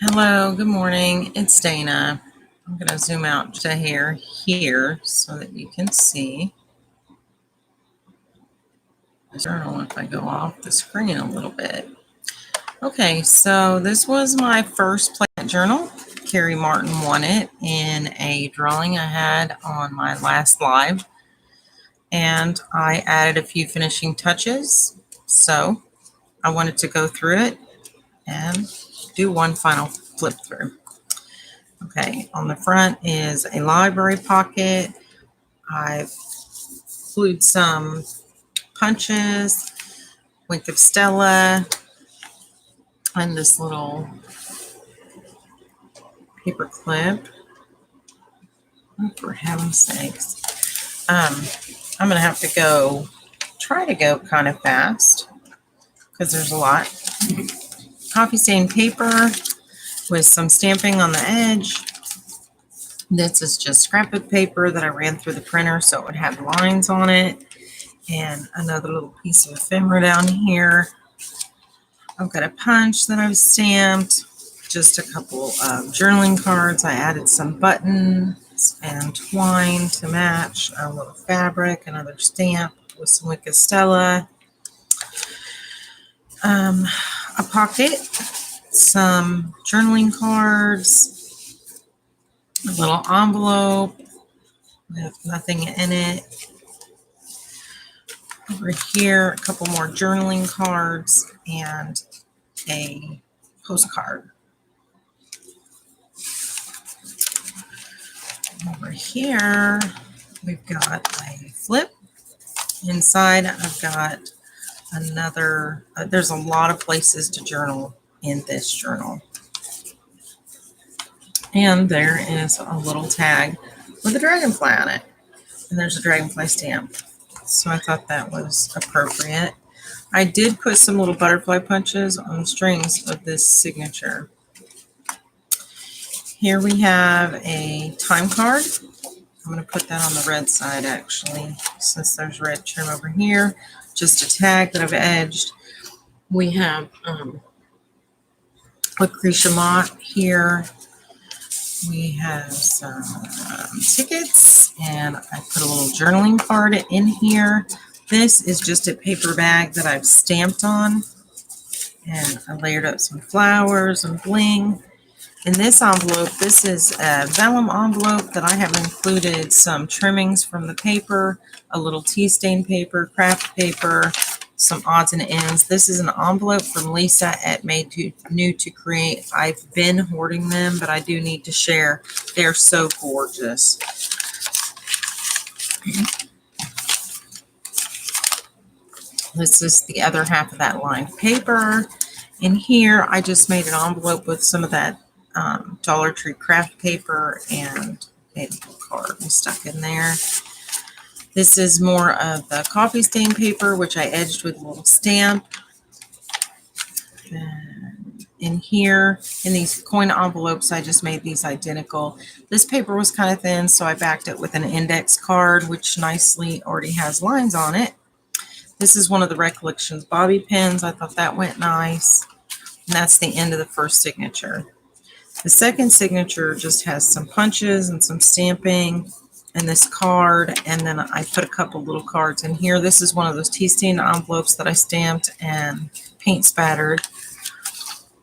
Hello, good morning. It's Dana. I'm going to zoom out to here so that you can see the journal if I go off the screen a little bit. Okay, so this was my first plant journal. Carrie Martin won it in a drawing I had on my last live, and I added a few finishing touches. So I wanted to go through it and do one final flip through. Okay, on the front is a library pocket. I've glued some punches, Wink of Stella, and this little paper clip. Oh, for heaven's sakes. I'm going to have to try to go kind of fast because there's a lot. Coffee stain paper with some stamping on the edge. This is just scrapbook paper that I ran through the printer so it would have lines on it. And another little piece of ephemera down here. I've got a punch that I've stamped, just a couple of journaling cards. I added some buttons and twine to match, a little fabric, another stamp with some Wink of Stella, a pocket, some journaling cards, a little envelope with nothing in it. Over here, a couple more journaling cards and a postcard. Over here, we've got a flip. Inside, I've got another, there's a lot of places to journal in this journal. And there is a little tag with a dragonfly on it. And there's a dragonfly stamp. So I thought that was appropriate. I did put some little butterfly punches on the strings of this signature. Here we have a time card. I'm going to put that on the red side actually, since there's red trim over here. Just a tag that I've edged. We have Lucretia Mott here. We have some tickets, and I put a little journaling card in here. This is just a paper bag that I've stamped on, and I layered up some flowers and bling. In this envelope, this is a vellum envelope that I have included some trimmings from the paper, a little tea stain paper, craft paper, some odds and ends. This is an envelope from Lisa at Made New to Create. I've been hoarding them, but I do need to share. They're so gorgeous. This is the other half of that lined paper. In here, I just made an envelope with some of that Dollar Tree craft paper and made a little card and stuck in there. This is more of the coffee stain paper, which I edged with a little stamp. And in here, in these coin envelopes, I just made these identical. This paper was kind of thin, so I backed it with an index card, which nicely already has lines on it. This is one of the Recollections bobby pins. I thought that went nice. And that's the end of the first signature. The second signature just has some punches and some stamping and this card, and then I put a couple little cards in here. This is one of those tea stain envelopes that I stamped and paint spattered.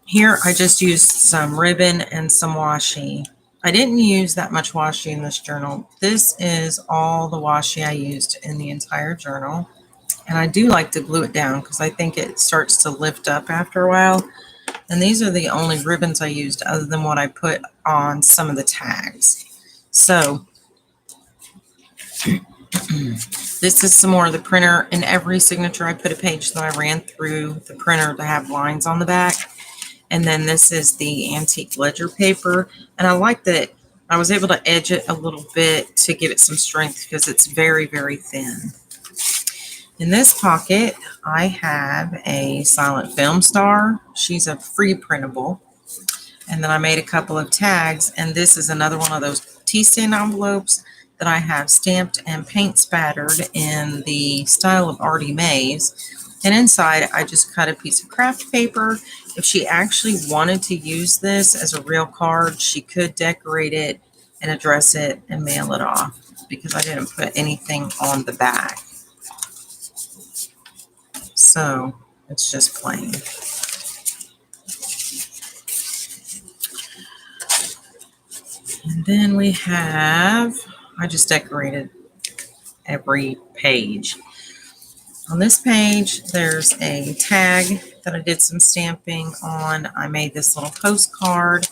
Here I just used some ribbon and some washi. I didn't use that much washi in this journal. This is all the washi I used in the entire journal. And I do like to glue it down because I think it starts to lift up after a while. And these are the only ribbons I used other than what I put on some of the tags. So this is some more of the printer. In every signature, I put a page that I ran through the printer to have lines on the back. And then this is the antique ledger paper. And I like that I was able to edge it a little bit to give it some strength because it's very, very thin. In this pocket, I have a silent film star. She's a free printable. And then I made a couple of tags, and this is another one of those tea stain envelopes that I have stamped and paint spattered in the style of Artie Mays. And inside, I just cut a piece of craft paper. If she actually wanted to use this as a real card, she could decorate it and address it and mail it off, because I didn't put anything on the back. So it's just plain. And then we have, I just decorated every page. On this page, there's a tag that I did some stamping on. I made this little postcard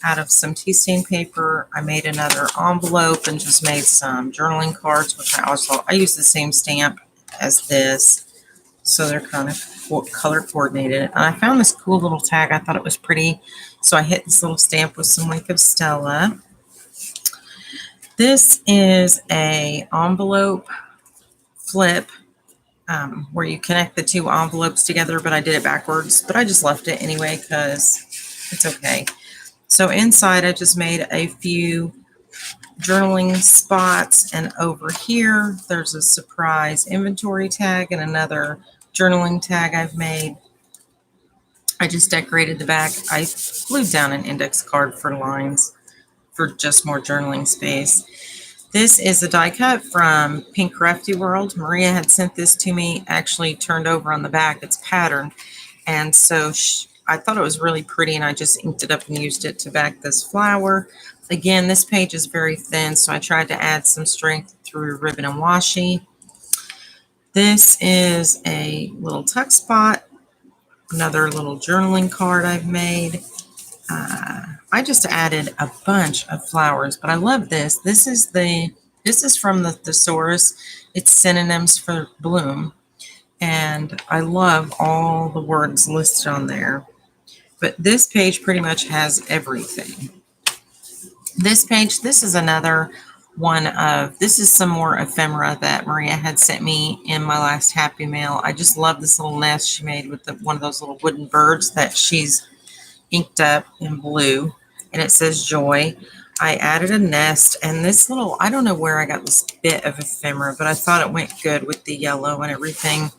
out of some tea stain paper. I made another envelope and just made some journaling cards, which I use the same stamp as this. So they're kind of color coordinated. And I found this cool little tag. I thought it was pretty. So I hit this little stamp with some Wink of Stella. This is a envelope flip where you connect the two envelopes together, but I did it backwards, but I just left it anyway because it's okay. So inside I just made a few journaling spots, and over here there's a surprise inventory tag and another journaling tag I've made. I just decorated the back. I glued down an index card for lines for just more journaling space. This is a die cut from Pink Crafty World. Maria had sent this to me, actually turned over on the back. It's patterned. And so I thought it was really pretty, and I just inked it up and used it to back this flower. Again, this page is very thin, so I tried to add some strength through ribbon and washi. This is a little tuck spot, another little journaling card I've made. I just added a bunch of flowers, but I love this. This is from the thesaurus. It's synonyms for bloom. And I love all the words listed on there. But this page pretty much has everything. This page, this is another one of, this is some more ephemera that Maria had sent me in my last Happy Mail. I just love this little nest she made with one of those little wooden birds that she's inked up in blue, and it says joy. I added a nest, and this little, I don't know where I got this bit of ephemera, but I thought it went good with the yellow and everything.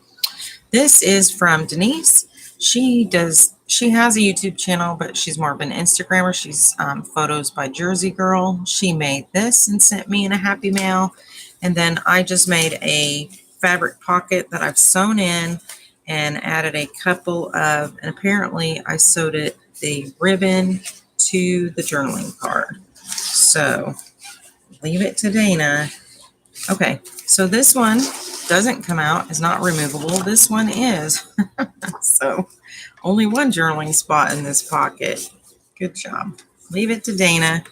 This is from Denise. She has a YouTube channel, but she's more of an Instagrammer. She's Photos by Jersey Girl. She made this and sent me in a Happy Mail. And then I just made a fabric pocket that I've sewn in and added a couple of, and apparently I sewed the ribbon to the journaling card. So leave it to Dana. Okay, so this one doesn't come out, is not removable. This one is. So only one journaling spot in this pocket. Good job. Leave it to Dana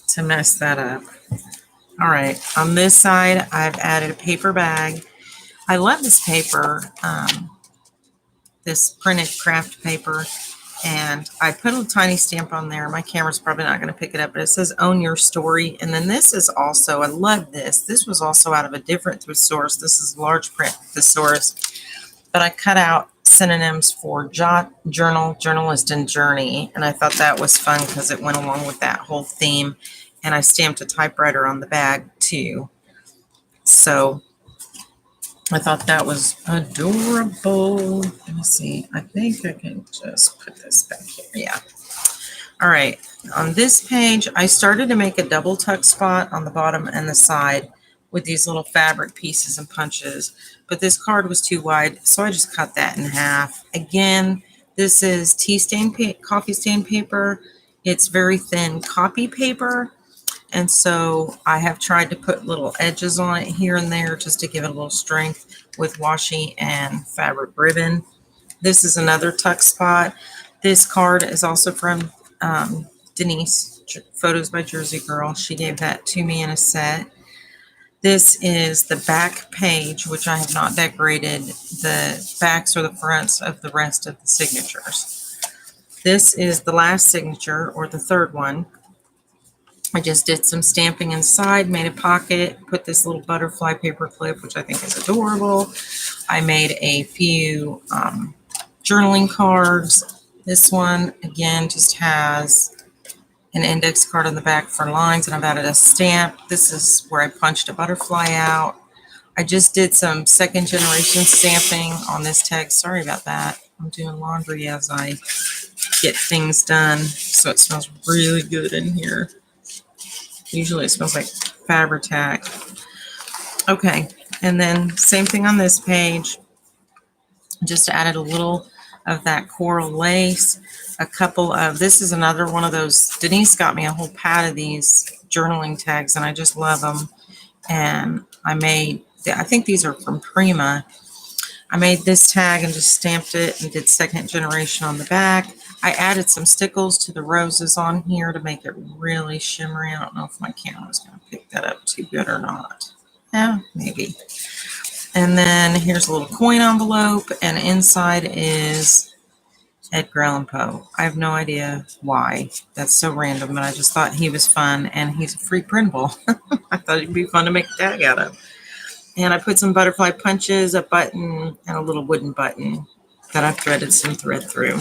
to mess that up. All right, on this side, I've added a paper bag. I love this paper, this printed craft paper, and I put a tiny stamp on there. My camera's probably not going to pick it up, but it says own your story. And then this is also, I love this. This was also out of a different thesaurus. This is large print thesaurus, but I cut out synonyms for jot, journal, journalist, and journey. And I thought that was fun because it went along with that whole theme. And I stamped a typewriter on the bag too. So I thought that was adorable. Let me see. I think I can just put this back here. Yeah. All right. On this page, I started to make a double tuck spot on the bottom and the side with these little fabric pieces and punches, but this card was too wide, so I just cut that in half. Again, this is coffee stain paper. It's very thin copy paper. And so I have tried to put little edges on it here and there just to give it a little strength with washi and fabric ribbon. This is another tuck spot. This card is also from Denise, Photos by Jersey Girl. She gave that to me in a set. This is the back page, which I have not decorated the backs or the fronts of the rest of the signatures. This is the last signature, or the third one. I just did some stamping inside, made a pocket, put this little butterfly paper clip, which I think is adorable. I made a few journaling cards. This one, again, just has an index card on the back for lines, and I've added a stamp. This is where I punched a butterfly out. I just did some second generation stamping on this tag. Sorry about that. I'm doing laundry as I get things done, so it smells really good in here. Usually it smells like Fabri-Tac. Okay, and then same thing on this page. Just added a little of that coral lace, a couple of, this is another one of those, Denise got me a whole pad of these journaling tags and I just love them. And I think these are from Prima. I made this tag and just stamped it and did second generation on the back. I added some stickles to the roses on here to make it really shimmery. I don't know if my camera's going to pick that up too good or not. Yeah, maybe. And then here's a little coin envelope, and inside is Edgar Allan Poe. I have no idea why. That's so random, but I just thought he was fun, and he's a free printable. I thought he'd be fun to make a tag out of. And I put some butterfly punches, a button, and a little wooden button that I threaded some thread through.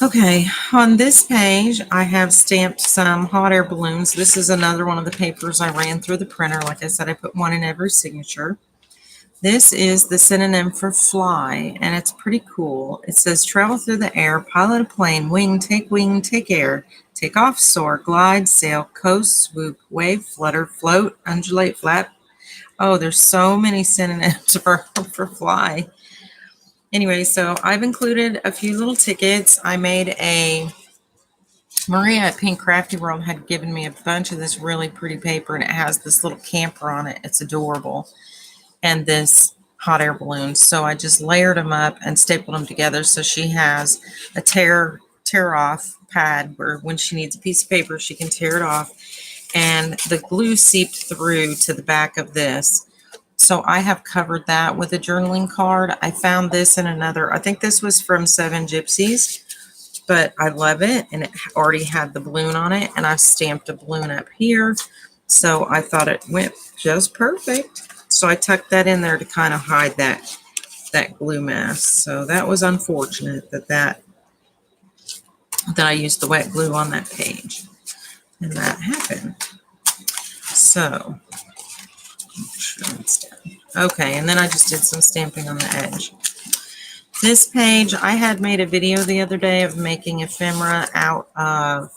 Okay, on this page, I have stamped some hot air balloons. This is another one of the papers I ran through the printer. Like I said, I put one in every signature. This is the synonym for fly, and it's pretty cool. It says, travel through the air, pilot a plane, wing, take air, take off, soar, glide, sail, coast, swoop, wave, flutter, float, undulate, flap. Oh, there's so many synonyms for fly. Anyway, so I've included a few little tickets. I made Maria at Pink Crafty World had given me a bunch of this really pretty paper, and it has this little camper on it. It's adorable. And this hot air balloon. So I just layered them up and stapled them together. So she has a tear off pad where when she needs a piece of paper, she can tear it off. And the glue seeped through to the back of this. So I have covered that with a journaling card. I found this in another, I think this was from Seven Gypsies, but I love it. And it already had the balloon on it. And I've stamped a balloon up here. So I thought it went just perfect. So I tucked that in there to kind of hide that glue mess. So that was unfortunate that I used the wet glue on that page. And that happened. So okay, and then I just did some stamping on the edge. This page, I had made a video the other day of making ephemera out of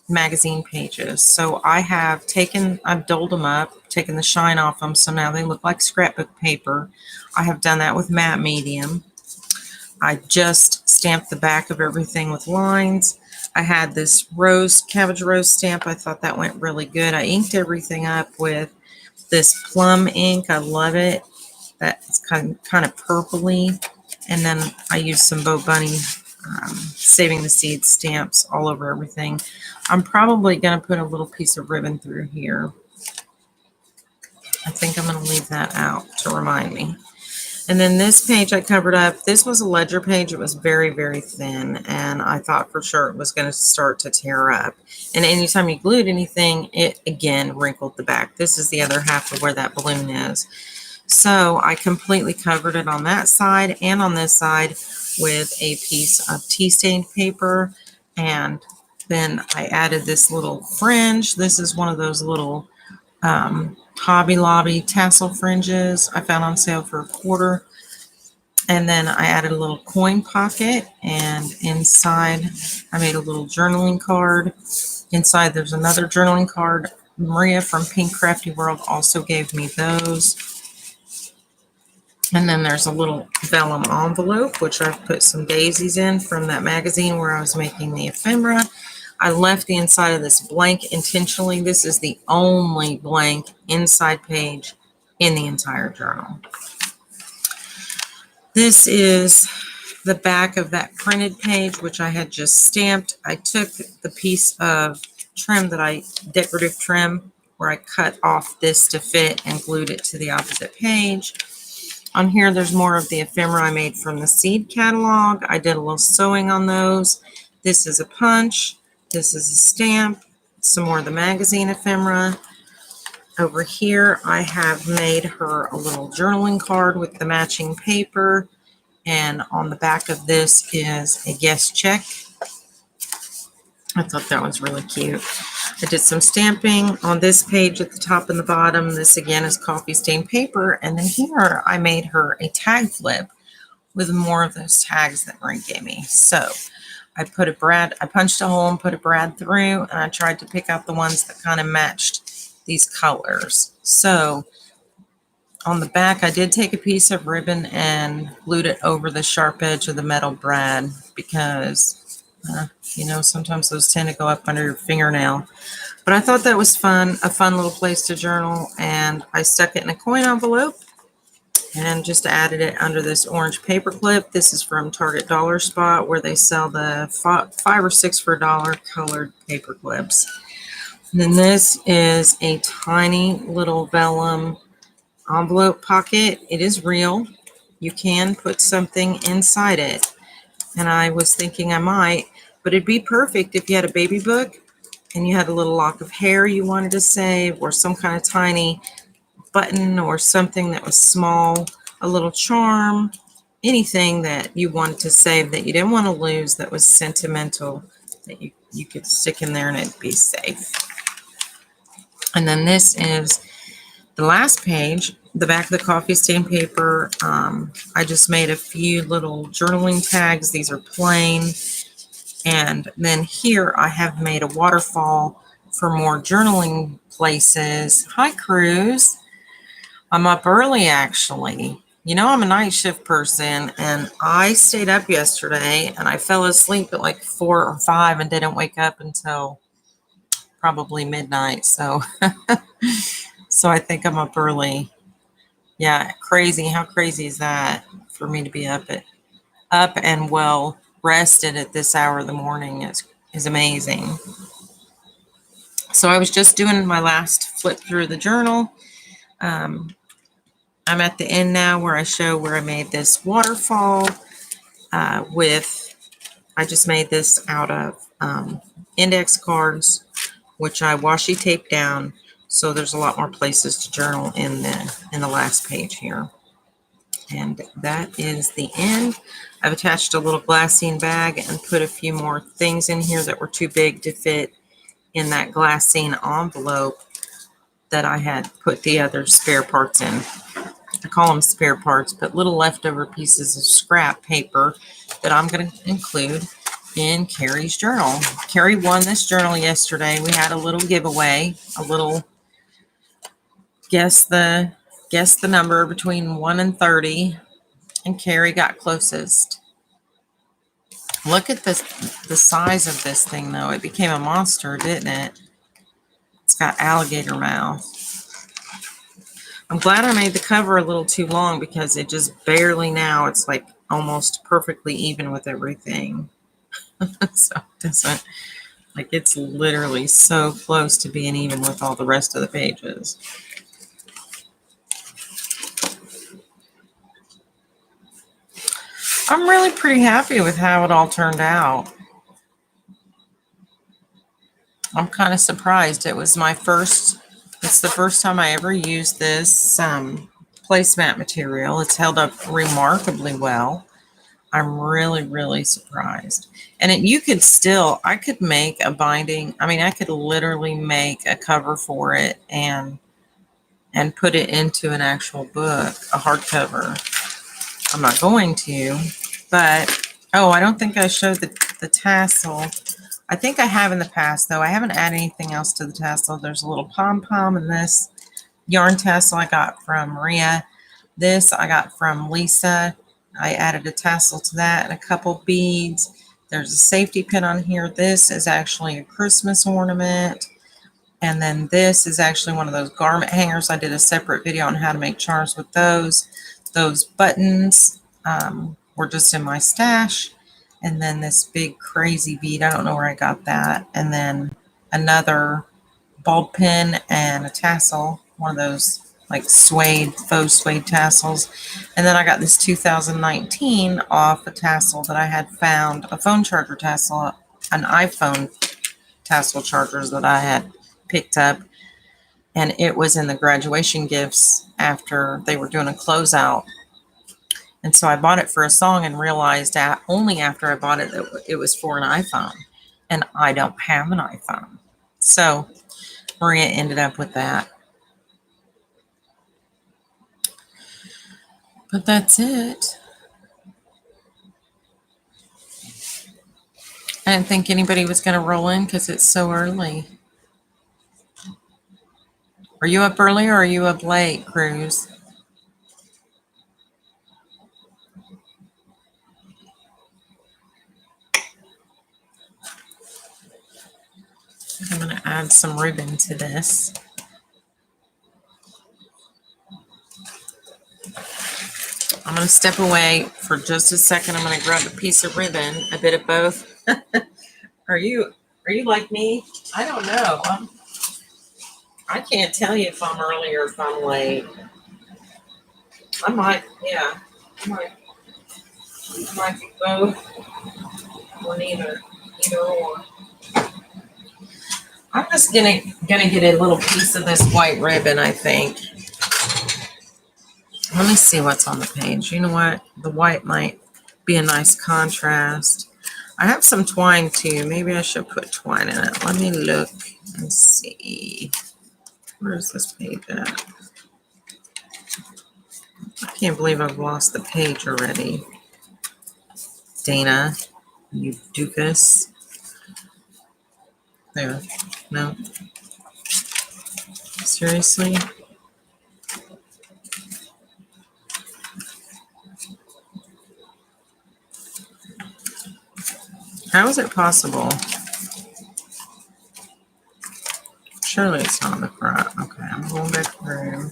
magazine pages. So I've doled them up, taken the shine off them, so now they look like scrapbook paper. I have done that with matte medium. I just stamped the back of everything with lines. I had this cabbage rose stamp. I thought that went really good. I inked everything up with this plum ink. I love it. That's kind of purpley. And then I used some Bo Bunny Saving the Seeds stamps all over everything. I'm probably going to put a little piece of ribbon through here. I think I'm going to leave that out to remind me. And then this page I covered up. This was a ledger page. It was very, very thin, and I thought for sure it was going to start to tear up. And anytime you glued anything, it again wrinkled the back. This is the other half of where that balloon is. So I completely covered it on that side and on this side with a piece of tea stained paper. And then I added this little fringe. This is one of those little Hobby Lobby tassel fringes I found on sale for $1. And then I added a little coin pocket, and inside I made a little journaling card. Inside there's another journaling card. Maria from Pink Crafty World also gave me those. And then there's a little vellum envelope, which I've put some daisies in from that magazine where I was making the ephemera. I left the inside of this blank intentionally. This is the only blank inside page in the entire journal. This is the back of that printed page, which I had just stamped. I took the piece of trim decorative trim, where I cut off this to fit and glued it to the opposite page. On here, there's more of the ephemera I made from the seed catalog. I did a little sewing on those. This is a punch. This is a stamp. Some more of the magazine ephemera. Over here, I have made her a little journaling card with the matching paper. And on the back of this is a guest check. I thought that was really cute. I did some stamping on this page at the top and the bottom. This again is coffee stained paper. And then here I made her a tag flip with more of those tags that Marie gave me. So I punched a hole and put a brad through, and I tried to pick out the ones that kind of matched these colors. So on the back, I did take a piece of ribbon and glued it over the sharp edge of the metal brad because, sometimes those tend to go up under your fingernail. But I thought that was fun, a fun little place to journal, and I stuck it in a coin envelope and just added it under this orange paper clip. This is from Target Dollar Spot, where they sell the 5 or 6 for $1 colored paper clips. And then this is a tiny little vellum envelope pocket. It is real. You can put something inside it. And I was thinking I might, but it'd be perfect if you had a baby book and you had a little lock of hair you wanted to save, or some kind of tiny button or something that was small, a little charm, anything that you wanted to save that you didn't want to lose, that was sentimental, that you could stick in there and it'd be safe. And then this is the last page, the back of the coffee stain paper. I just made a few little journaling tags. These are plain. And then here I have made a waterfall for more journaling places. Hi, Cruz. I'm up early, actually. I'm a night shift person, and I stayed up yesterday, and I fell asleep at like 4 or 5 and didn't wake up until probably midnight. So, so I think I'm up early. Yeah, crazy. How crazy is that for me to be up and well rested at this hour of the morning is amazing. So I was just doing my last flip through the journal. I'm at the end now where I show where I made this waterfall I just made this out of index cards, which I washi taped down. So there's a lot more places to journal in the last page here. And that is the end. I've attached a little glassine bag and put a few more things in here that were too big to fit in that glassine envelope that I had put the other spare parts in. I call them spare parts, but little leftover pieces of scrap paper that I'm going to include in Carrie's journal. Carrie won this journal yesterday. We had a little giveaway, a little guess the number between 1 and 30, and Carrie got closest. Look at the size of this thing, though. It became a monster, didn't it? It's got alligator mouth. I'm glad I made the cover a little too long because it just barely now, it's like almost perfectly even with everything. So it doesn't, like, it's literally so close to being even with all the rest of the pages. I'm really pretty happy with how it all turned out. I'm kind of surprised. It's the first time I ever used this placemat material. It's held up remarkably well. I'm really, really surprised. And I could make a binding. I mean, I could literally make a cover for it and put it into an actual book, a hardcover. I'm not going to, but, I don't think I showed the tassel. I think I have in the past, though. I haven't added anything else to the tassel. There's a little pom-pom in this yarn tassel I got from Maria. This I got from Lisa. I added a tassel to that and a couple beads. There's a safety pin on here. This is actually a Christmas ornament. And then this is actually one of those garment hangers. I did a separate video on how to make charms with those. Those buttons were just in my stash. And then this big crazy bead. I don't know where I got that. And then another bulb pin and a tassel. One of those like faux suede tassels. And then I got this 2019 off a tassel that I had found, a phone charger tassel, an iPhone tassel chargers that I had picked up. And it was in the graduation gifts after they were doing a closeout. And so I bought it for a song and realized that only after I bought it that it was for an iPhone. And I don't have an iPhone. So Maria ended up with that. But that's it. I didn't think anybody was going to roll in because it's so early. Are you up early or are you up late, Cruz? I'm going to add some ribbon to this. I'm going to step away for just a second. I'm going to grab a piece of ribbon, a bit of both. Are you like me? I don't know. I can't tell you if I'm early or if I'm late. I might be both or neither, either or. I'm just gonna get a little piece of this white ribbon, I think. Let me see what's on the page. You know what? The white might be a nice contrast. I have some twine too. Maybe I should put twine in it. Let me look and see. Where's this page at? I can't believe I've lost the page already. Dana, you doofus. There. No. Seriously? How is it possible? Surely it's not on the front. Okay, I'm going back through.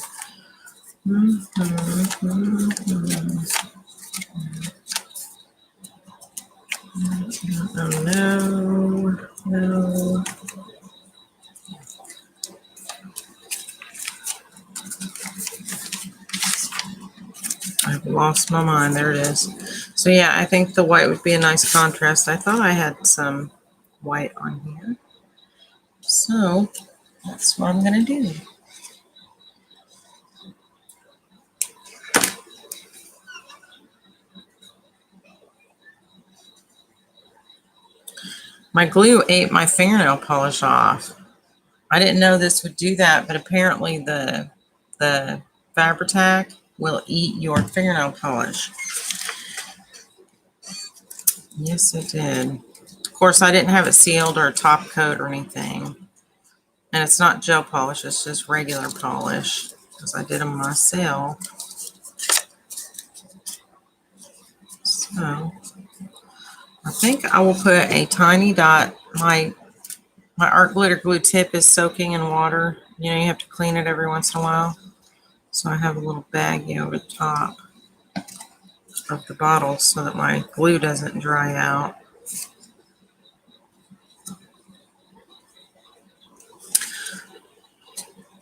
Oh no. I've lost my mind. There it is. So yeah, I think the white would be a nice contrast. I thought I had some white on here. So that's what I'm going to do. My glue ate my fingernail polish off. I didn't know this would do that, but apparently the Fabri-Tac will eat your fingernail polish. Yes, it did. Of course, I didn't have it sealed or a top coat or anything. And it's not gel polish, it's just regular polish because I did them myself. So I think I will put a tiny dot. My art glitter glue tip is soaking in water. You know, you have to clean it every once in a while. So I have a little baggie over the top of the bottle so that my glue doesn't dry out.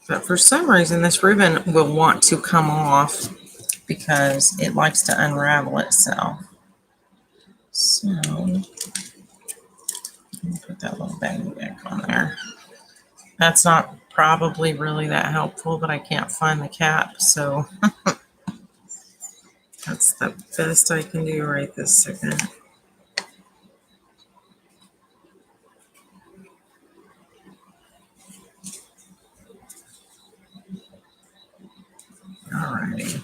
But for some reason, this ribbon will want to come off because it likes to unravel itself. So let me put that little baggie back on there. That's not probably really that helpful, but I can't find the cap, so that's the best I can do right this second. Alrighty.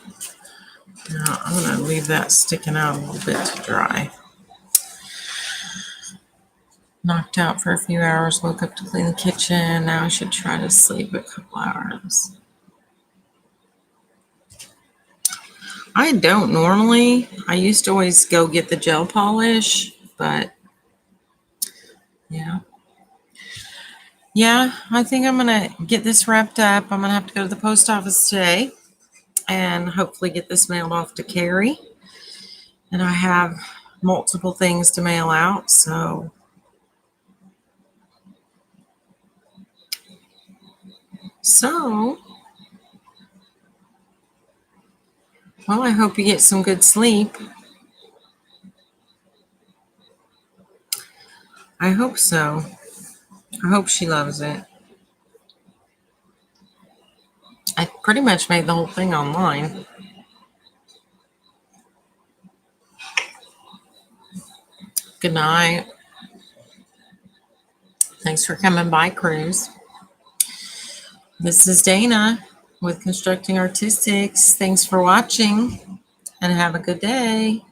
Now I'm going to leave that sticking out a little bit to dry. Knocked out for a few hours, woke up to clean the kitchen. Now I should try to sleep a couple hours. I don't normally. I used to always go get the gel polish, but yeah. Yeah, I think I'm going to get this wrapped up. I'm going to have to go to the post office today and hopefully get this mailed off to Carrie. And I have multiple things to mail out, so well, I hope you get some good sleep. I hope so. I hope she loves it. I pretty much made the whole thing online. Good night. Thanks for coming by, Cruz. This is Dana with Constructing Artistics. Thanks for watching and have a good day.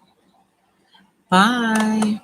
Bye.